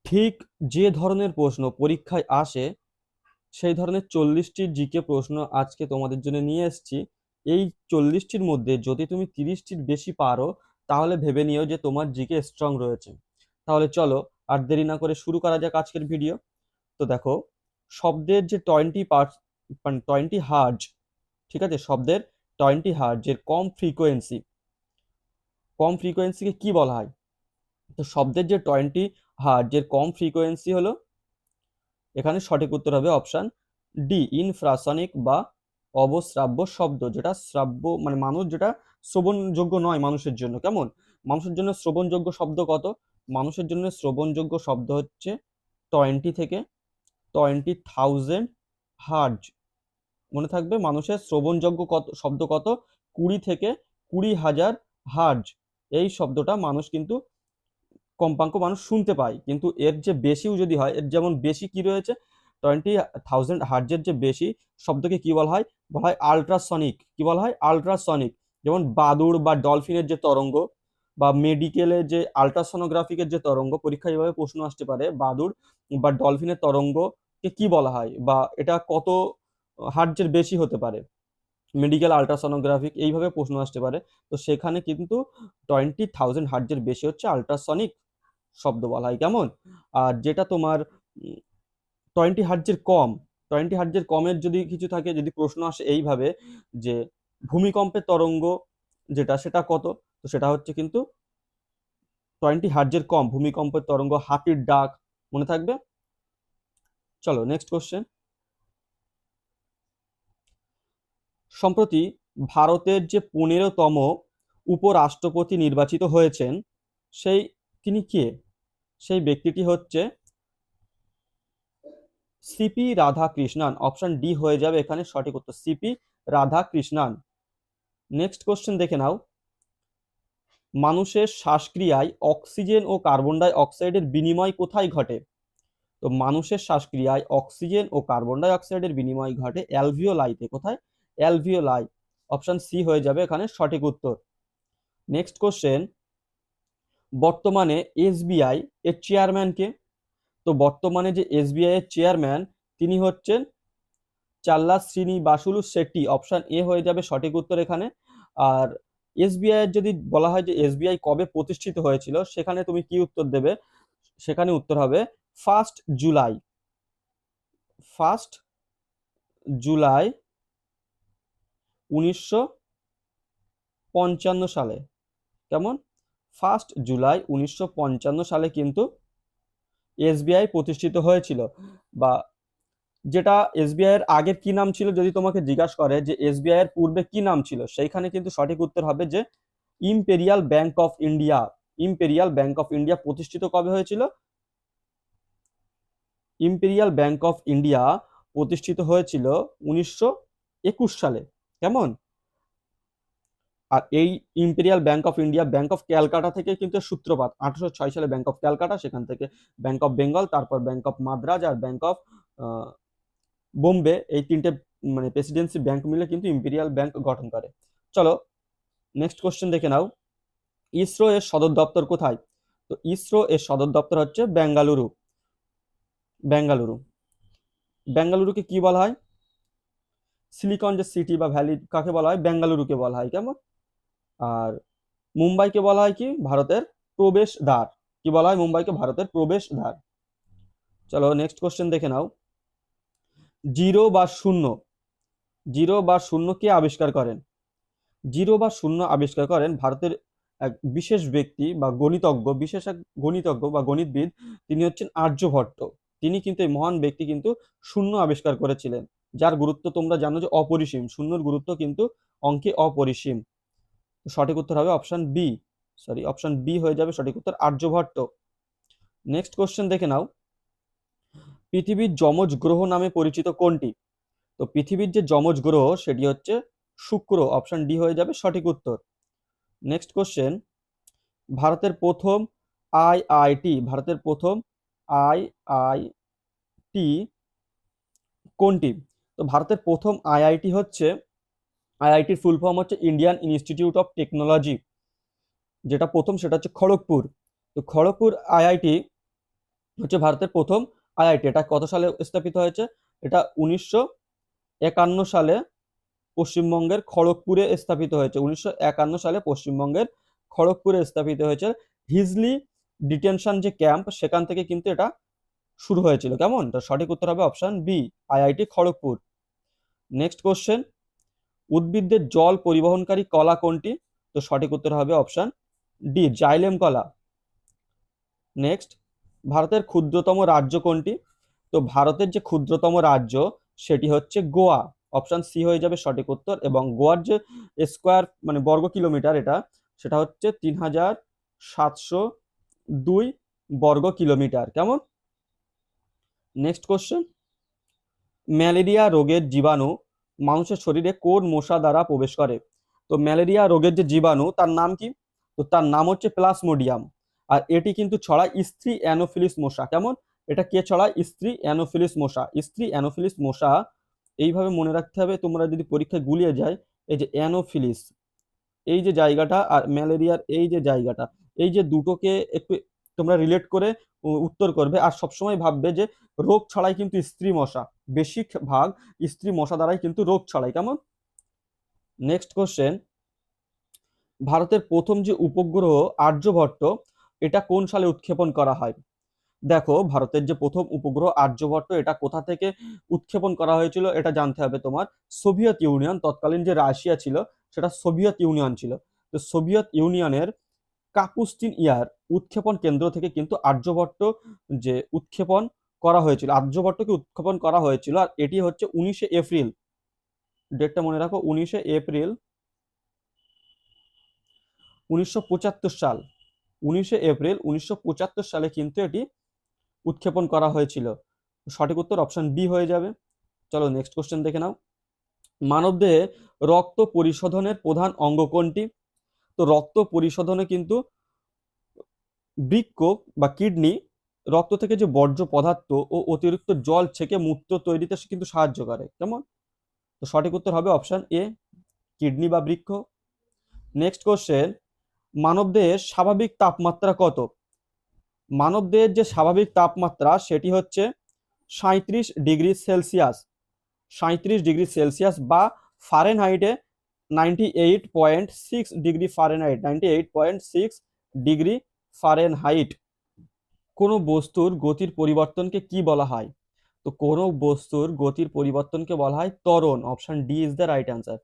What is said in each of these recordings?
ঠিক যে ধরনের প্রশ্ন পরীক্ষায় আসে সেই ধরনের 40টি জিকে প্রশ্ন আজকে তোমাদের জন্য নিয়ে এসেছি। এই 40টির মধ্যে যদি তুমি 30টির বেশি পারো তাহলে ভেবে নিও যে তোমার জিকে স্ট্রং রয়েছে। তাহলে চলো আর দেরি না করে শুরু করা যাক আজকের ভিডিও। তো দেখো, শব্দের যে 20 হার্জ, ঠিক আছে, শব্দের 20 হার্জের কম ফ্রিকোয়েন্সিকে কি বলা হয়? তো শব্দের যে 20 হার্জের কম ফ্রিকোয়েন্সি হলো, এখানে সঠিক উত্তর হবে অপশন ডি, ইনফ্রাসনিক বা অবশ্রাব্য শব্দ, যেটা শ্রাব্য মানে মানুষ যেটা শ্রবণযোগ্য নয় মানুষের জন্য। কেমন? মানুষের জন্য শ্রবণযোগ্য শব্দ কত? মানুষের জন্য শ্রবণযোগ্য শব্দ হচ্ছে 20 থেকে 20,000 হার্জ। মনে থাকবে, মানুষের শ্রবণযোগ্য কত শব্দ কত? 20 থেকে 20,000 হার্জ। এই শব্দটা মানুষ কিন্তু কম্পাঙ্ক মানুষ শুনতে পায়, কিন্তু এর যে বেশিও যদি হয়, এর যেমন বেশি কি রয়েছে, 20,000 হার্জের যে বেশি শব্দকে কি বলা হয়? বলা হয় আল্ট্রাসনিক। কি বলা হয়? আল্ট্রাসনিক। যেমন বাদুড় বা ডলফিনের যে তরঙ্গ, বা মেডিকেলে যে আল্ট্রাসনোগ্রাফিকের যে তরঙ্গ, পরীক্ষায় এভাবে প্রশ্ন আসতে পারে, বাদুড় বা ডলফিনের তরঙ্গকে কি বলা হয়, বা এটা কত হার্জের বেশি হতে পারে? মেডিকেল আল্ট্রাসনোগ্রাফিক, এইভাবে প্রশ্ন আসতে পারে। তো সেখানে কিন্তু 20,000 হার্জের বেশি হচ্ছে আল্ট্রাসনিক শব্দ বলা হয়। কেমন? আর যেটা তোমার 20 হার্জের কমের যদি কিছু থাকে, যদি প্রশ্ন আসে এইভাবে যে ভূমিকম্পের তরঙ্গ যেটা, সেটা কত? তো সেটা হচ্ছে কিন্তু 20 হার্জের কম ভূমিকম্পের তরঙ্গ, হাতির ডাক। মনে থাকবে। চলো নেক্সট কোশ্চেন। সম্প্রতি ভারতের যে 15তম উপরাষ্ট্রপতি নির্বাচিত হয়েছেন, সেই তিনি কে? সেই ব্যক্তিটি হচ্ছে সিপি রাধাকৃষ্ণান। অপশন ডি হয়ে যাবে এখানে সঠিক উত্তর, সিপি রাধাকৃষ্ণান। নেক্সট কোশ্চেন দেখে নাও। মানুষের শ্বাসক্রিয়ায় অক্সিজেন ও কার্বন ডাই অক্সাইডের বিনিময় কোথায় ঘটে? তো মানুষের শ্বাসক্রিয়ায় অক্সিজেন ও কার্বন ডাই অক্সাইডের বিনিময় ঘটে অ্যালভিওলাইতে। কোথায়? অ্যালভিওলাই। অপশন সি হয়ে যাবে এখানে সঠিক উত্তর। Next question. বর্তমানে এসবিআই এর চেয়ারম্যান কে? তো বর্তমানে যে এসবিআই এর চেয়ারম্যান, তিনি হচ্ছেন চাল্লা শ্রীনিবাসুলু শেট্টি। অপশন এ হয়ে যাবে সঠিক উত্তর এখানে। আর এসবিআই এর যদি বলা হয় যে এসবিআই কবে প্রতিষ্ঠিত হয়েছিল, সেখানে তুমি কি উত্তর দেবে? সেখানে উত্তর হবে 1 জুলাই। 1 জুলাই 1955 সালে। কেমন? 1 জুলাই 1955 সালে কিন্তু এসবিআই প্রতিষ্ঠিত হয়েছিল। বা যেটা এসবিআই এর আগের কি নাম ছিল, যদি তোমাকে জিজ্ঞাসা করে যে এসবিআই এর পূর্বে কি নাম ছিল, সেইখানে কিন্তু সঠিক উত্তর হবে যে imperial bank of India. Imperial bank of India প্রতিষ্ঠিত কবে হয়েছিল? ইম্পেরিয়াল ব্যাংক অফ ইন্ডিয়া প্রতিষ্ঠিত হয়েছিল 1921 সালে। কেমন? আর এই imperial bank of India bank of Calcutta থেকে কিন্তু সূত্রপাত। 1806 সালে ব্যাংক অফ ক্যালকাটা, সেখান থেকে ব্যাংক অফ বেঙ্গল, তারপর ব্যাংক অফ মাদ্রাজ আর ব্যাংক অফ বোম্বে, এই তিনটে মানে প্রেসিডেন্সি ব্যাংক মিলে কিন্তু ইম্পেরিয়াল ব্যাংক গঠন করে। চলো নেক্সট কোশ্চেন দেখে নাও। ইসরো এর সদর দপ্তর কোথায়? তো ইসরো এর সদর দপ্তর হচ্ছে বেঙ্গালুরু। বেঙ্গালুরু। বেঙ্গালুরুকে কি বলা হয়? সিলিকন যে সিটি বা ভ্যালি, কাকে বলা হয়? বেঙ্গালুরুকে বলা হয়। কেমন? আর মুম্বাইকে বলা হয় কি? ভারতের প্রবেশদ্বার। কি বলা হয় মুম্বাইকে? ভারতের প্রবেশদ্বার। চলো নেক্সট কোশ্চেন দেখে নাও। জিরো বা শূন্য, জিরো বা শূন্য কে আবিষ্কার করেন? জিরো বা শূন্য আবিষ্কার করেন ভারতের এক বিশেষ ব্যক্তি বা গণিতজ্ঞ, বিশেষ এক গণিতজ্ঞ বা গণিতবিদ। তিনি হচ্ছেন আর্যভট্ট। তিনি কিন্তু, এই মহান ব্যক্তি কিন্তু শূন্য আবিষ্কার করেছিলেন, যার গুরুত্ব তোমরা জানো যে অপরিসীম। শূন্যর গুরুত্ব কিন্তু অঙ্কে অপরিসীম। সঠিক উত্তর হবে option B. Sorry, option B হয়ে যাবে সঠিক উত্তর, আর্যভট্ট। নেক্সট কোশ্চেন দেখে নাও। পৃথিবীর যমজ গ্রহ নামে পরিচিত কোনটি? তো পৃথিবীর যে যমজ গ্রহ সেটি হচ্ছে শুক্র। অপশন ডি হয়ে যাবে সঠিক উত্তর। Next question. ভারতের প্রথম আইআইটি, ভারতের প্রথম আইআইটি কোনটি? তো ভারতের প্রথম আইআইটি হচ্ছে, আইআইটির ফুল ফর্ম হচ্ছে ইন্ডিয়ান ইনস্টিটিউট অফ টেকনোলজি। যেটা প্রথম সেটা হচ্ছে খড়গপুর। তো খড়গপুর আইআইটি হচ্ছে ভারতের প্রথম আইআইটি। এটা কত সালে স্থাপিত হয়েছে? এটা 1951 সালে পশ্চিমবঙ্গের খড়গপুরে স্থাপিত হয়েছে। 1951 সালে পশ্চিমবঙ্গের খড়গপুরে স্থাপিত হয়েছে। হিজলি ডিটেনশন যে ক্যাম্প, সেখান থেকে কিন্তু এটা শুরু হয়েছিল। কেমন? তো সঠিক উত্তর হবে option B, IIT Kharagpur. Next question, উদ্ভিদদের জল পরিবহনকারী কলা কোনটি? তো সঠিক উত্তর হবে অপশন ডি, জাইলেম কলা। নেক্সট, ভারতের ক্ষুদ্রতম রাজ্য কোনটি? তো ভারতের যে ক্ষুদ্রতম রাজ্য সেটি হচ্ছে গোয়া। অপশন সি হয়ে যাবে সঠিক উত্তর। এবং গোয়ার যে স্কোয়ার মানে বর্গ কিলোমিটার এটা, সেটা হচ্ছে 3702 বর্গ কিলোমিটার। কেমন? নেক্সট কোশ্চেন, ম্যালেরিয়া রোগের জীবাণু মানুষের শরীরে কোন মশা দ্বারা প্রবেশ করে? তো ম্যালেরিয়া রোগের যে জীবাণু, তার নাম কি? তো তার নাম হচ্ছে প্লাজমোডিয়াম। আর এটি কিন্তু ছড়ায় স্ত্রী অ্যানোফিলিস মশা। কেমন? এটা কে ছড়ায়? স্ত্রী অ্যানোফিলিস মশা। স্ত্রী অ্যানোফিলিস মশা এইভাবে মনে রাখতে হবে, তোমরা যদি পরীক্ষায় গুলিয়ে যায়, এই যে অ্যানোফিলিস এই যে জায়গাটা আর ম্যালেরিয়ার এই যে জায়গাটা, এই যে দুটোকে একটু তোমরা রিলেট করে উত্তর করবে। আর সবসময় ভাববে যে রোগ ছড়ায় কিন্তু স্ত্রী মশা, বেশিরভাগ স্ত্রী মশা দ্বারাই কিন্তু রোগ ছড়ায়। কেমন? নেক্সট কোশ্চেন, ভারতের প্রথম যে উপগ্রহ আর্যভট্ট, এটা কোন সালে উৎক্ষেপণ করা হয়? দেখো, ভারতের যে প্রথম উপগ্রহ আর্যভট্ট, এটা কোথা থেকে উৎক্ষেপণ করা হয়েছিল এটা জানতে হবে তোমার। সোভিয়েত ইউনিয়ন, তৎকালীন যে রাশিয়া ছিল সেটা সোভিয়েত ইউনিয়ন ছিল। তো সোভিয়েত ইউনিয়নের কাপুস্তিন ইয়ার উৎক্ষেপণ কেন্দ্র থেকে কিন্তু আর্যভট্ট যে উৎক্ষেপণ করা হয়েছিল, আর্যভট্টকে উৎক্ষেপণ করা হয়েছিল। আর এটি হচ্ছে 19 এপ্রিল, ডেটটা মনে রাখো, 19 এপ্রিল 1975 সাল। 19 এপ্রিল 1975 সালে কিন্তু এটি উৎক্ষেপণ করা হয়েছিল। সঠিক উত্তর অপশন বি হয়ে যাবে। চলো নেক্সট কোশ্চেন দেখে নাও, মানবদেহে রক্ত পরিশোধনের প্রধান অঙ্গ কোনটি? তো রক্ত পরিশোধনে কিন্তু বৃক্ক বা কিডনি রক্ত থেকে যে বর্জ্য পদার্থ ও অতিরিক্ত জল ছেঁকে মূত্র তৈরিতে সে কিন্তু সাহায্য করে। কেমন? তো সঠিক উত্তর হবে অপশন এ, কিডনি বা বৃক্ক। নেক্সট কোশ্চেন, মানবদেহের স্বাভাবিক তাপমাত্রা কত? মানবদেহের যে স্বাভাবিক তাপমাত্রা সেটি হচ্ছে 37 ডিগ্রি সেলসিয়াস। 37 ডিগ্রি সেলসিয়াস বা ফারেনহাইটে 98.6 ডিগ্রি ফারেনহাইট, 98.6 ডিগ্রি ফারেনহাইট। কোনো বস্তুর গতির পরিবর্তনকে কি বলা হয়? তো কোনো বস্তুর গতির পরিবর্তনকে বলা হয় ত্বরণ। Option D is the right answer.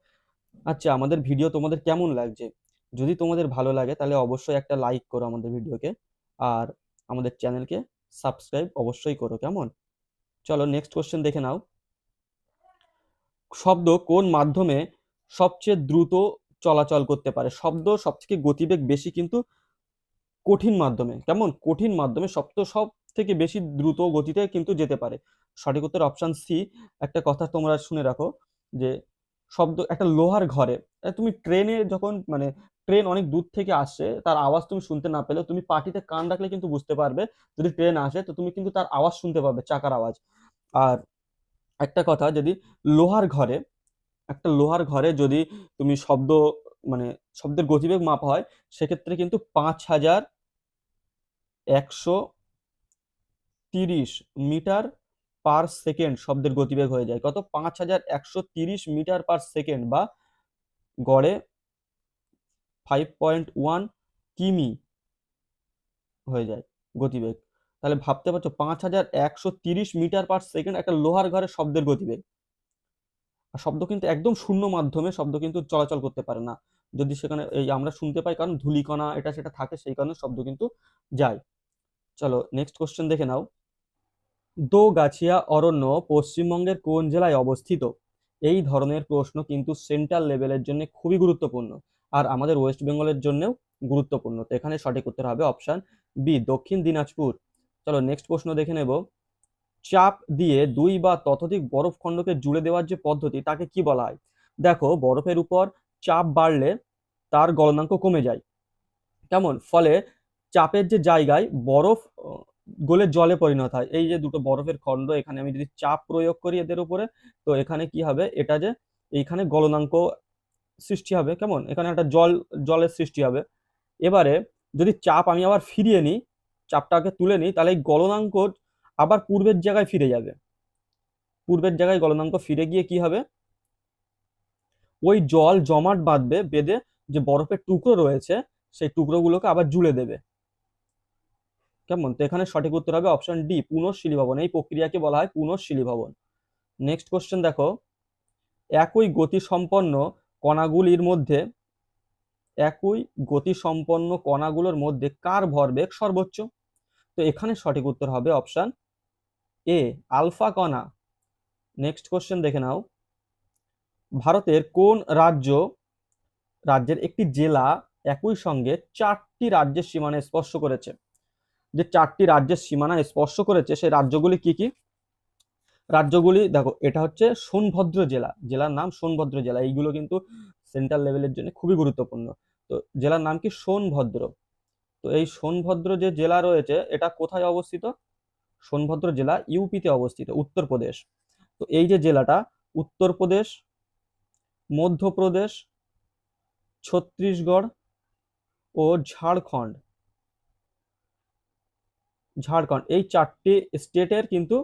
আচ্ছা, আমাদের ভিডিও তোমাদের কেমন লাগছে? যদি তোমাদের ভালো লাগে তাহলে অবশ্যই একটা লাইক করো আমাদের ভিডিওকে, আর আমাদের চ্যানেলকে সাবস্ক্রাইব অবশ্যই করো। কেমন? চলো নেক্সট কোশ্চেন দেখে নাও, শব্দ কোন মাধ্যমে সবচেয়ে দ্রুত চলাচল করতে পারে? শব্দ সবথেকে গতিবেগ বেশি কিন্তু কঠিন মাধ্যমে। কেমন? কঠিন মাধ্যমে শব্দ সব থেকে বেশি দ্রুত গতিতে কিন্তু যেতে পারে। সঠিক উত্তর অপশন সি। একটা কথা তোমরা শুনে রাখো, যে শব্দ একটা লোহার ঘরে, তুমি ট্রেনে যখন মানে ট্রেন অনেক দূর থেকে আসছে, তার আওয়াজ তুমি শুনতে না পেলেও তুমি পাটিতে কান রাখলে কিন্তু বুঝতে পারবে। যদি ট্রেন আসে তো তুমি কিন্তু তার আওয়াজ শুনতে পাবে, চাকার আওয়াজ। আর একটা কথা, যদি লোহার ঘরে একটা লোহার ঘরে যদি তুমি মানে শব্দের গতিবেগ মাপা হয়, সেক্ষেত্রে কিন্তু 5130 মিটার পার সেকেন্ড শব্দের গতিবেগ হয়ে যায়। কত? 5130 মিটার পার সেকেন্ড, বা গড়ে 5.1 কিমি হয়ে যায় গতিবেগ। তাহলে ভাবতে পারছো 5130 মিটার পার সেকেন্ড একটা লোহার ঘরে শব্দের গতিবেগ। আর শব্দ কিন্তু একদম শূন্য মাধ্যমে শব্দ কিন্তু চলাচল করতে পারে না। যদি সেখানে এই আমরা শুনতে পাই, কারণ ধূলিকণা এটা সেটা থাকে, সেই কারণে শব্দ কিন্তু যায়। চলো নেক্সট কোশ্চেন দেখে নাও, দোগাছিয়া অরণ্য পশ্চিমবঙ্গের কোন জেলায় অবস্থিত? এই ধরনের প্রশ্ন কিন্তু সেন্ট্রাল লেভেলের জন্য খুবই গুরুত্বপূর্ণ, আর আমাদের ওয়েস্ট বেঙ্গলের জন্যও গুরুত্বপূর্ণ। তো এখানে সঠিক উত্তর হবে অপশন বি, দক্ষিণ দিনাজপুর। চলো নেক্সট প্রশ্ন দেখে নেব, চাপ দিয়ে দুই বা ততোধিক বরফখণ্ডকে জুড়ে দেওয়ার যে পদ্ধতি তাকে কি বলা হয়? দেখো, বরফের উপর চাপ বাড়লে তার গলনাঙ্ক কমে যায়। কেমন? ফলে চাপের যে জায়গায় বরফ গলে জলে পরিণত হয়। এই যে দুটো বরফের খণ্ড, এখানে আমি যদি চাপ প্রয়োগ করি এদের উপরে, তো এখানে কি হবে, এটা যে এইখানে গলনাঙ্ক সৃষ্টি হবে। কেমন? এখানে একটা জলের সৃষ্টি হবে। এবারে যদি চাপ আমি আবার ফিরিয়ে নিই, চাপটাকে তুলে নিই, তাহলে এই গলনাঙ্ক আবার পূর্বের জায়গায় ফিরে যাবে। পূর্বের জায়গায় গলনাঙ্ক ফিরে গিয়ে কি হবে, ওই জল জমাট বাঁধবে, বেঁধে যে বরফের টুকরো রয়েছে সেই টুকরোগুলোকে আবার জুড়ে দেবে। কেমন? তো এখানে সঠিক উত্তর হবে অপশন ডি, পুনঃশীলীভবন। এই প্রক্রিয়াকে বলা হয় পুনঃশীলীভবন। নেক্সট কোশ্চেন দেখো, একই গতিসম্পন্ন কণাগুলির মধ্যে একই গতিসম্পন্ন কণাগুলোর মধ্যে কার ভরবেগ সর্বোচ্চ? তো এখানে সঠিক উত্তর হবে অপশন এ, আলফা কণা। নেক্সট কোশ্চেন দেখে নাও, ভারতের কোন রাজ্যের একটি জেলা একই সঙ্গে 4টি রাজ্যের সীমানা স্পর্শ করেছে? যে 4টি রাজ্যের সীমানা স্পর্শ করেছে সেই রাজ্যগুলি কি কি? রাজ্যগুলি দেখো, এটা হচ্ছে সোনভদ্র জেলা, জেলার নাম সোনভদ্র জেলা। এইগুলো কিন্তু সেন্ট্রাল লেভেলের জন্য খুবই গুরুত্বপূর্ণ। তো জেলার নাম কি? সোনভদ্র। তো এই সোনভদ্র যে জেলা রয়েছে এটা কোথায় অবস্থিত? সোনভদ্র জেলা ইউপিতে অবস্থিত, উত্তরপ্রদেশ। তো এই যে জেলাটা, উত্তরপ্রদেশ, মধ্যপ্রদেশ, ছত্তিশগড় ও ঝাড়খণ্ড, এই 4টি স্টেটের কিন্তু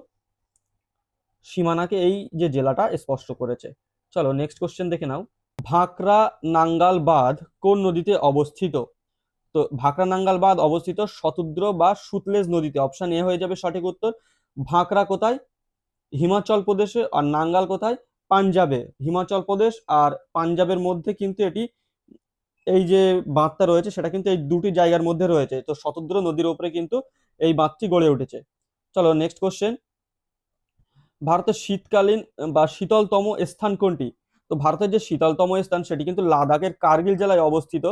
সীমানাকে এই যে জেলাটা স্পর্শ করেছে। চলো নেক্সট কোশ্চেন দেখে নাও, ভাকরা নাঙ্গাল বাঁধ কোন নদীতে অবস্থিত? তো ভাকরা নাঙ্গাল বাঁধ অবস্থিত শতদ্র বা সুতলেজ নদীতে। অপশন এ হয়ে যাবে সঠিক উত্তর। ভাকরা কোথায়? হিমাচল প্রদেশে। আর নাঙ্গাল কোথায়? পাঞ্জাবে। হিমাচল প্রদেশ আর পাঞ্জাবের মধ্যে কিন্তু এটি, এই যে বাঁধটা রয়েছে সেটা কিন্তু এই দুটি জায়গার মধ্যে রয়েছে। তো শতদ্র নদীর উপরে কিন্তু এই বাঁধটি গড়ে উঠেছে। চলো নেক্সট কোশ্চেন, ভারতের শীতকালীন বা শীতলতম স্থান কোনটি? তো ভারতের যে শীতলতম স্থান সেটি কিন্তু লাদাখের কার্গিল জেলায় অবস্থিত।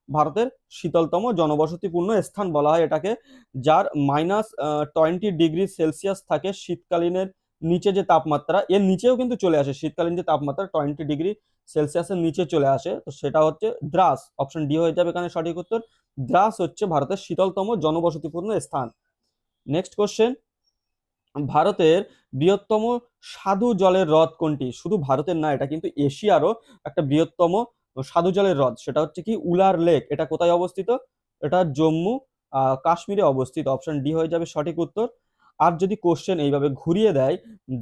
ভারতের শীতলতম জনবসতিপূর্ণ স্থান বলা হয় এটাকে, যার -20 ডিগ্রি সেলসিয়াস থাকে শীতকালীনের নিচে যে তাপমাত্রা, এর নিচেও কিন্তু চলে আসে শীতকালীন যে তাপমাত্রা 20 ডিগ্রি সেলসিয়াসের নিচে চলে আসে। তো সেটা হচ্ছে দ্রাস। অপশন ডি হয়ে যাবে এখানে সঠিক উত্তর। দ্রাস হচ্ছে ভারতের শীতলতম জনবসতিপূর্ণ স্থান। নেক্সট কোশ্চেন, ভারতের বৃহত্তম স্বাদু জলের হ্রদ কোনটি? শুধু ভারতের না, এটা কিন্তু এশিয়ারও একটা বৃহত্তম স্বাদু জলের হ্রদ। সেটা হচ্ছে কি? উলার লেক। এটা কোথায় অবস্থিত? এটা জম্মু কাশ্মীরে অবস্থিত। অপশন ডি হয়ে যাবে সঠিক উত্তর। আর যদি কোশ্চেন এইভাবে ঘুরিয়ে দেয়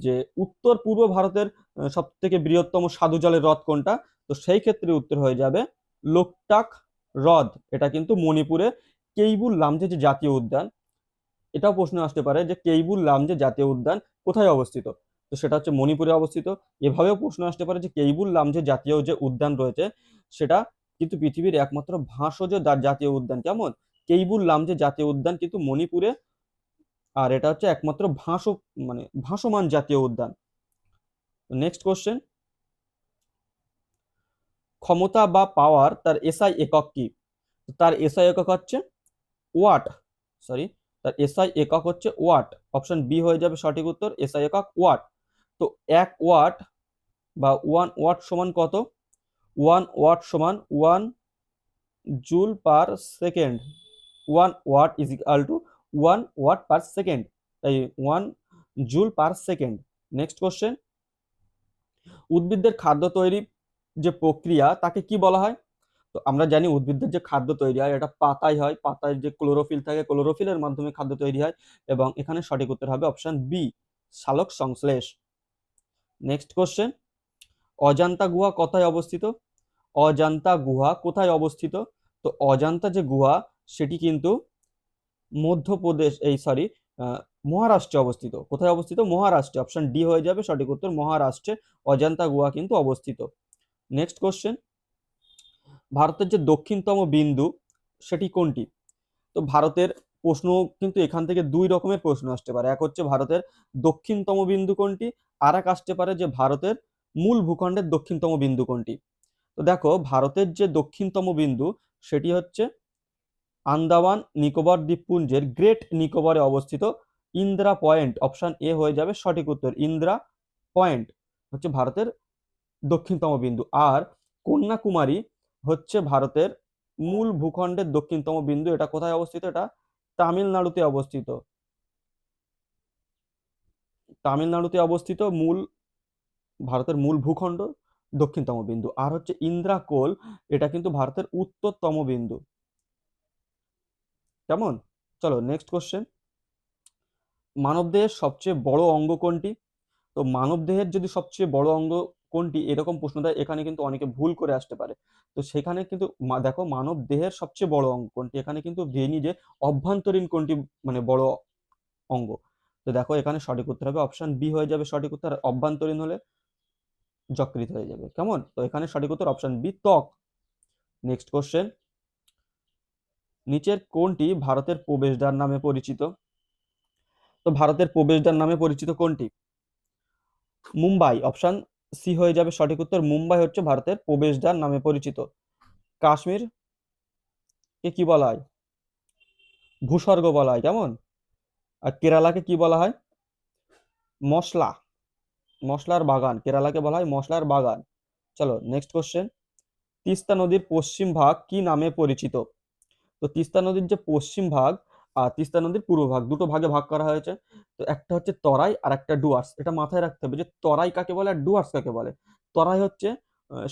যে উত্তর পূর্ব ভারতের সব থেকে বৃহত্তম স্বাদু জলের হ্রদ কোনটা, তো সেই ক্ষেত্রে উত্তর হয়ে যাবে লোকটাক হ্রদ। এটা কিন্তু মণিপুরে কেইবুল লামজে যে জাতীয় উদ্যান, এটাও প্রশ্ন আসতে পারে যে কেইবুল লামজে জাতীয় উদ্যান কোথায় অবস্থিত? তো সেটা হচ্ছে মণিপুরে অবস্থিত। এভাবেও প্রশ্ন আসতে পারে যে কেইবুল লামজে জাতীয় যে উদ্যান রয়েছে সেটা কিন্তু পৃথিবীর একমাত্র ভাসজ জাতীয় উদ্যান। কেমন? কেইবুল লামজে জাতীয় উদ্যান কিন্তু মণিপুরে, আর এটা হচ্ছে একমাত্র ভাসমান জাতীয় উদ্যান। নেক্সট কোশ্চেন, ক্ষমতা বা পাওয়ার তার এসআই একক কি? তার এসআই একক হচ্ছে ওয়াট। সরি, তার এসআই একক হচ্ছে ওয়াট। অপশন বি হয়ে যাবে সঠিক উত্তর, এসআই একক ওয়াট। তো 1 ওয়াট বা 1 ওয়াট সমান কত? 1 ওয়াট সমান 1 joule per second. 1 watt is equal to 1 watt per second, তাই 1 joule per second. Next question, উদ্ভিদের খাদ্য তৈরি যে প্রক্রিয়া তাকে কি বলা হয়? তো আমরা জানি উদ্ভিদের যে খাদ্য তৈরি হয় এটা পাতায় হয়, পাতায় যে ক্লোরোফিল থাকে ক্লোরোফিলের মাধ্যমে খাদ্য তৈরি হয়। এবং এখানে সঠিক উত্তর হবে অপশন বি, সালোক সংশ্লেষ। নেক্সট কোশ্চেন, অজান্তা গুহা কোথায় অবস্থিত? অজান্তা গুহা কোথায় অবস্থিত? তো অজান্তা যে গুহা সেটি কিন্তু মধ্যপ্রদেশ, মহারাষ্ট্রে অবস্থিত। কোথায় অবস্থিত? মহারাষ্ট্রে। অপশন ডি হয়ে যাবে সঠিক উত্তর, মহারাষ্ট্রে অজান্তা গুহা কিন্তু অবস্থিত। নেক্সট কোশ্চেন, ভারতের যে দক্ষিণতম বিন্দু সেটি কোনটি? তো ভারতের প্রশ্ন কিন্তু এখান থেকে দুই রকমের প্রশ্ন আসতে পারে। এক হচ্ছে ভারতের দক্ষিণতম বিন্দু কোনটি, আর এক আসতে পারে যে ভারতের মূল ভূখণ্ডের দক্ষিণতম বিন্দু কোনটি। তো দেখো, ভারতের যে দক্ষিণতম বিন্দু সেটি হচ্ছে আন্দামান নিকোবর দ্বীপপুঞ্জের গ্রেট নিকোবরে অবস্থিত ইন্দ্রা পয়েন্ট। অপশন এ হয়ে যাবে সঠিক উত্তর, ইন্দ্রা পয়েন্ট হচ্ছে ভারতের দক্ষিণতম বিন্দু। আর কন্যাকুমারী হচ্ছে ভারতের মূল ভূখণ্ডের দক্ষিণতম বিন্দু। এটা কোথায় অবস্থিত? এটা তামিলনাড়ুতে অবস্থিত। তামিলনাড়ুতে অবস্থিত ভারতের মূল ভূখণ্ড দক্ষিণতম বিন্দু। আর হচ্ছে ইন্দ্রাকোল, এটা কিন্তু ভারতের উত্তরতম বিন্দু। কেমন? চলো নেক্সট কোশ্চেন, মানবদেহের সবচেয়ে বড় অঙ্গ কোনটি? তো মানবদেহের যদি সবচেয়ে বড় অঙ্গ কোনটি এরকম প্রশ্নটা এখানে কিন্তু অনেকে ভুল করে আসতে পারে। তো সেখানে কিন্তু দেখো মানব দেহের সবচেয়ে বড় অঙ্গ কোনটি, এখানে কিন্তু ভেঙে যে অভ্যন্তরীণ কোনটি মানে বড় অঙ্গ। তো দেখো এখানে সঠিক উত্তর হবে অপশন বি হয়ে যাবে সঠিক উত্তর, আর অভ্যন্তরীণ হলে যকৃৎ হয়ে যাবে। কেমন? তো এখানে সঠিক উত্তর অপশন বি ত্বক। নেক্সট কোশ্চেন, নিচের কোনটি ভারতের প্রবেশদ্বার নামে পরিচিত? তো ভারতের প্রবেশদ্বার নামে পরিচিত কোনটি? মুম্বাই, অপশন সি হয়ে যাবে সঠিক উত্তর, মুম্বাই হচ্ছে ভারতের প্রবেশদ্বার নামে পরিচিত। কাশ্মীর কে কি বলা হয়? ভূস্বর্গ বলা হয়। কেমন? আর কেরালাকে কি বলা হয়? মশলা, মশলার বাগান, কেরালাকে বলা হয় মশলার বাগান। চলো নেক্সট কোশ্চেন, তিস্তা নদীর পশ্চিম ভাগ কি নামে পরিচিত? তো তিস্তা নদীর যে পশ্চিম ভাগ আর তিস্তা নদীর পূর্ব ভাগ, দুটো ভাগে ভাগ করা হয়েছে। তো একটা হচ্ছে তরাই আর একটা ডুয়ার্স। এটা মাথায় রাখতে হবে যে তরাই কাকে বলে আর ডুয়ার্স কাকে বলে। তরাই হচ্ছে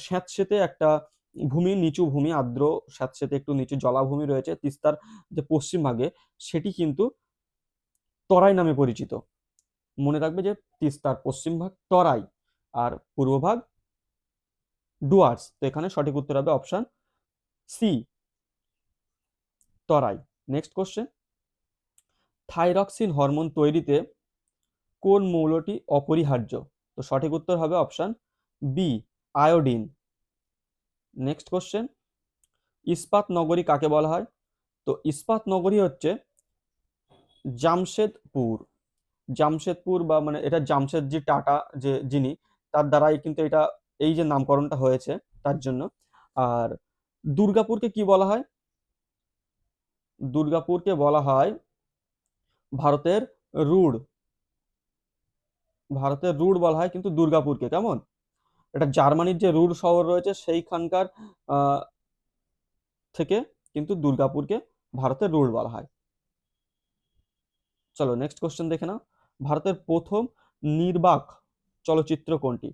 স্যাঁতসেঁতে একটা ভূমি, নিচু ভূমি, আর্দ্র স্যাঁতসেঁতে একটু নিচু জলাভূমি রয়েছে তিস্তার যে পশ্চিম ভাগে, সেটি কিন্তু তরাই নামে পরিচিত। মনে রাখবে যে তিস্তার পশ্চিম ভাগ তরাই আর পূর্ব ভাগ ডুয়ার্স। তো এখানে সঠিক উত্তর হবে option C, Terai. Next question, thyroxine hormone তৈরিতে কোন মৌলটি অপরিহার্য? তো সঠিক উত্তর হবে option B, iodine. Next question, ইস্পাত নগরী কাকে বলা হয়? তো ইস্পাত নগরী হচ্ছে জামশেদপুর। জামশেদপুর বা মানে এটা জামশেদজি টাটা যে যিনি, তার দ্বারাই কিন্তু এটা এই যে নামকরণটা হয়েছে তার জন্য। আর দুর্গাপুরকে কি বলা হয়? দুর্গাপুরকে বলা হয় ভারতের রুড়। ভারতের রুড় বলা হয় কিন্তু দুর্গাপুরকে। কেমন? এটা জার্মানির যে রুড় শহর রয়েছে সেইখানকার আহ, থেকে কিন্তু দুর্গাপুরকে ভারতের রুড় বলা হয়। চলো নেক্সট কোশ্চেন দেখে নাও, ভারতের প্রথম নির্বাক চলচ্চিত্র কোনটি?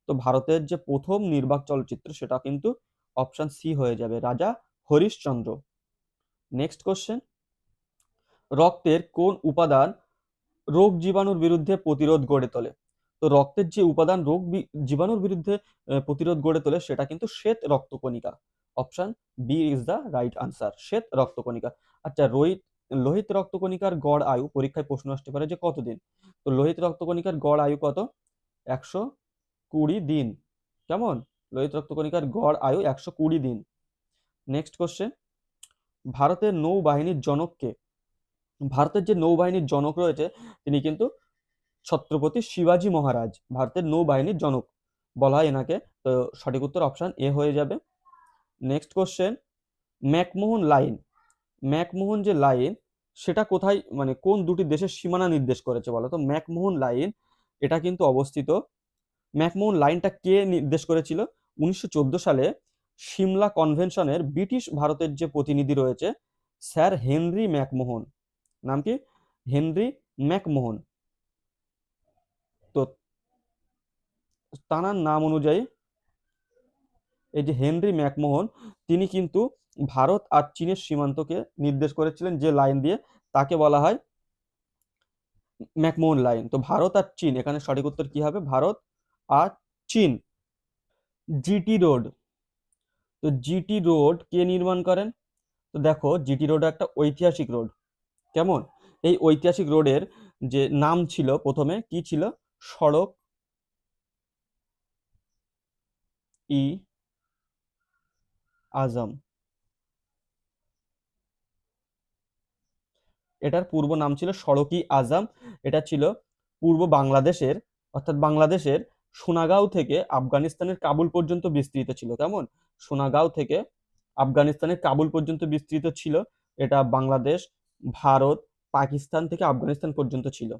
তো ভারতের যে প্রথম নির্বাক চলচ্চিত্র সেটা কিন্তু অপশন সি হয়ে যাবে, রাজা হরিশ্চন্দ্র। নেক্সট কোশ্চেন, রক্তের কোন উপাদান রোগ জীবাণুর বিরুদ্ধে প্রতিরোধ গড়ে তোলে? তো রক্তের যে উপাদান জীবাণুর বিরুদ্ধে প্রতিরোধ গড়ে তোলে সেটা কিন্তু শ্বেত রক্তকণিকা। Option B is the right answer, শ্বেত রক্তকণিকা। আচ্ছা, লোহিত রক্তকণিকার গড় আয়ু পরীক্ষায় প্রশ্ন আসতে পারে যে কতদিন? তো লোহিত রক্তকণিকার গড় আয়ু কত? 120 দিন। কেমন? লোহিত রক্তকণিকার গড় আয়ু 120 দিন। নেক্সট কোশ্চেন, ভারতের নৌবাহিনীর জনককে? ভারতের যে নৌবাহিনীর জনক রয়েছে তিনি কিন্তু ছত্রপতি শিবাজী মহারাজ, ভারতের নৌবাহিনীর জনক বলা হয় এনাকে। তো সঠিক উত্তর অপশন এ হয়ে যাবে। Next question, McMahon line, McMahon যে লাইন সেটা কোথায় মানে কোন দুটি দেশের সীমানা নির্দেশ করেছে বলো তো? ম্যাকমোহন লাইন এটা কিন্তু অবস্থিত, ম্যাকমোহন লাইনটা কে নির্দেশ করেছিল? 1914 সালে সিমলা কনভেনশনের ব্রিটিশ ভারতের যে প্রতিনিধি রয়েছে স্যার হেনরি ম্যাকমোহন, নাম কি? Henry McMahon. তো তার নাম অনুযায়ী এই যে হেনরি ম্যাকমোহন তিনি কিন্তু ভারত আর চীনের সীমান্তকে নির্দেশ করেছিলেন যে লাইন দিয়ে, তাকে বলা হয় ম্যাকমোহন লাইন। তো ভারত আর চীন, এখানে সঠিক উত্তর কি হবে? ভারত আর চীন। জিটি রোড, তো জিটি রোড কে নির্মাণ করেন? তো দেখো জিটি রোড একটা ঐতিহাসিক রোড। কেমন? এই ঐতিহাসিক রোডের যে নাম ছিল প্রথমে কি ছিল? সড়ক ই আজম। এটার পূর্ব নাম ছিল সড়ক ই আজম। এটা ছিল পূর্ব বাংলাদেশের, অর্থাৎ বাংলাদেশের সোনাগাঁও থেকে আফগানিস্তানের কাবুল পর্যন্ত বিস্তৃত ছিল। কেমন? সোনাগাঁও থেকে আফগানিস্তানের কাবুল পর্যন্ত বিস্তৃত ছিল। এটা বাংলাদেশ, ভারত, পাকিস্তান থেকে আফগানিস্তান পর্যন্ত ছিল।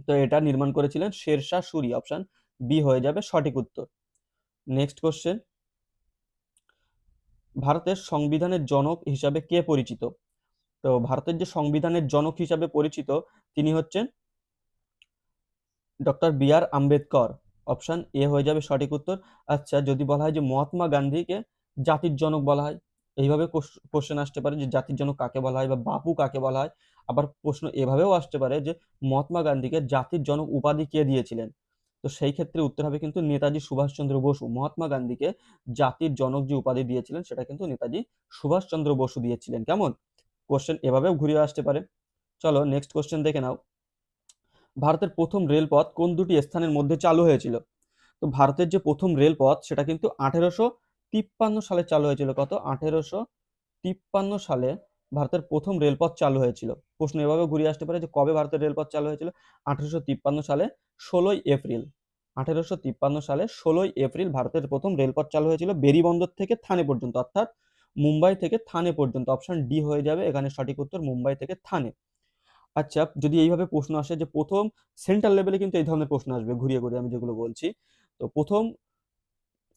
তো এটা নির্মাণ করেছিলেন শেরশাহ সূরি। অপশন বি হয়ে যাবে সঠিক উত্তর। নেক্সট কোশ্চেন, ভারতের সংবিধানের জনক হিসাবে কে পরিচিত? তো ভারতের যে সংবিধানের জনক হিসাবে পরিচিত তিনি হচ্ছেন doctor B R Ambedkar. Option A হয়ে যাবে সঠিক উত্তর। আচ্ছা, যদি বলা হয় যে মহাত্মা গান্ধীকে জাতির জনক বলা হয়, এইভাবে কোশ্চেন আসতে পারে যে জাতির জনক কাকে বলা হয় বা বাপু কাকে বলা হয়। আবার প্রশ্ন এভাবেও আসতে পারে যে মহাত্মা গান্ধীকে জাতির জনক উপাধি কে দিয়েছিলেন? তো সেই ক্ষেত্রে উত্তর হবে কিন্তু নেতাজি সুভাষচন্দ্র বসু। মহাত্মা গান্ধীকে জাতির জনক যে উপাধি দিয়েছিলেন সেটা কিন্তু নেতাজি সুভাষচন্দ্র বসু দিয়েছিলেন। কেমন? কোশ্চেন এভাবেও ঘুরিয়ে আসতে পারে। চলো নেক্সট কোশ্চেন দেখে নাও। ভারতের প্রথম রেলপথ কোন দুটি স্থানের মধ্যে চালু হয়েছিল? তো ভারতের যে প্রথম রেলপথ সেটা কিন্তু 1853 সালে চালু হয়েছিল। কত? 1853 সালে ভারতের প্রথম রেলপথ চালু হয়েছিল। প্রশ্ন এভাবে ঘুরিয়ে আসতে পারে যে কবে ভারতের রেলপথ চালু হয়েছিল? 1853 সালে 16 এপ্রিল। 1853 সালে 16 এপ্রিল ভারতের প্রথম রেলপথ চালু হয়েছিল বেরি বন্দর থেকে থানে পর্যন্ত, অর্থাৎ মুম্বাই থেকে থানে পর্যন্ত। অপশন ডি হয়ে যাবে এখানে সঠিক উত্তর, মুম্বাই থেকে থানে। আচ্ছা, যদি এইভাবে প্রশ্ন আসে যে প্রথম সেন্ট্রাল লেভেলে কিন্তু এই ধরনের প্রশ্ন আসবে ঘুরিয়ে ঘুরিয়ে আমি যেগুলো বলছি। তো প্রথম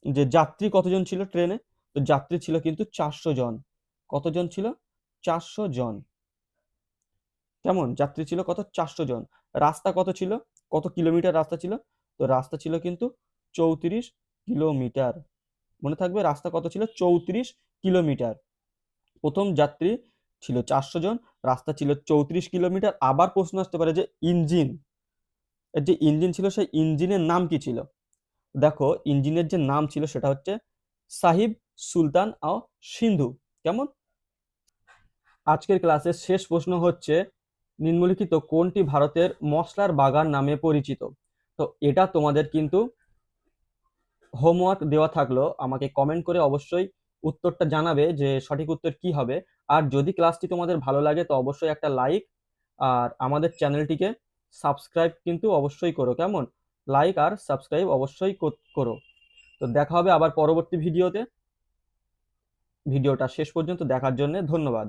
যে যাত্রী কতজন ছিল ট্রেনে? তো যাত্রী ছিল কিন্তু 400 জন। কতজন ছিল? 400 জন। কেমন? যাত্রী ছিল কত? 400 জন। রাস্তা কত ছিল? কত কিলোমিটার রাস্তা ছিল? তো রাস্তা ছিল কিন্তু 34 কিলোমিটার। মনে থাকবে রাস্তা কত ছিল? 34 কিলোমিটার। প্রথম যাত্রী ছিল 400 জন, রাস্তা ছিল 34 কিলোমিটার। আবার প্রশ্ন আসতে পারে যে ইঞ্জিন, এর যে ইঞ্জিন ছিল সেই ইঞ্জিনের নাম কি ছিল? দেখো ইঞ্জিনের যে নাম ছিল সেটা হচ্ছে সাহিব, সুলতান ও সিন্ধু। কেমন? আজকের ক্লাসের শেষ প্রশ্ন হচ্ছে নিম্নলিখিত কোনটি ভারতের মশলার বাগান নামে পরিচিত? তো এটা তোমাদের কিন্তু হোমওয়ার্ক দেওয়া থাকলো, আমাকে কমেন্ট করে অবশ্যই উত্তরটা জানাবে যে সঠিক উত্তর কি হবে। আর যদি ক্লাসটি তোমাদের ভালো লাগে তো অবশ্যই একটা লাইক, আর আমাদের চ্যানেলটিকে সাবস্ক্রাইব কিন্তু অবশ্যই করো। কেমন? লাইক আর সাবস্ক্রাইব অবশ্যই করো। তো দেখা হবে আবার পরবর্তী ভিডিওতে। ভিডিওটা শেষ পর্যন্ত দেখার জন্য ধন্যবাদ।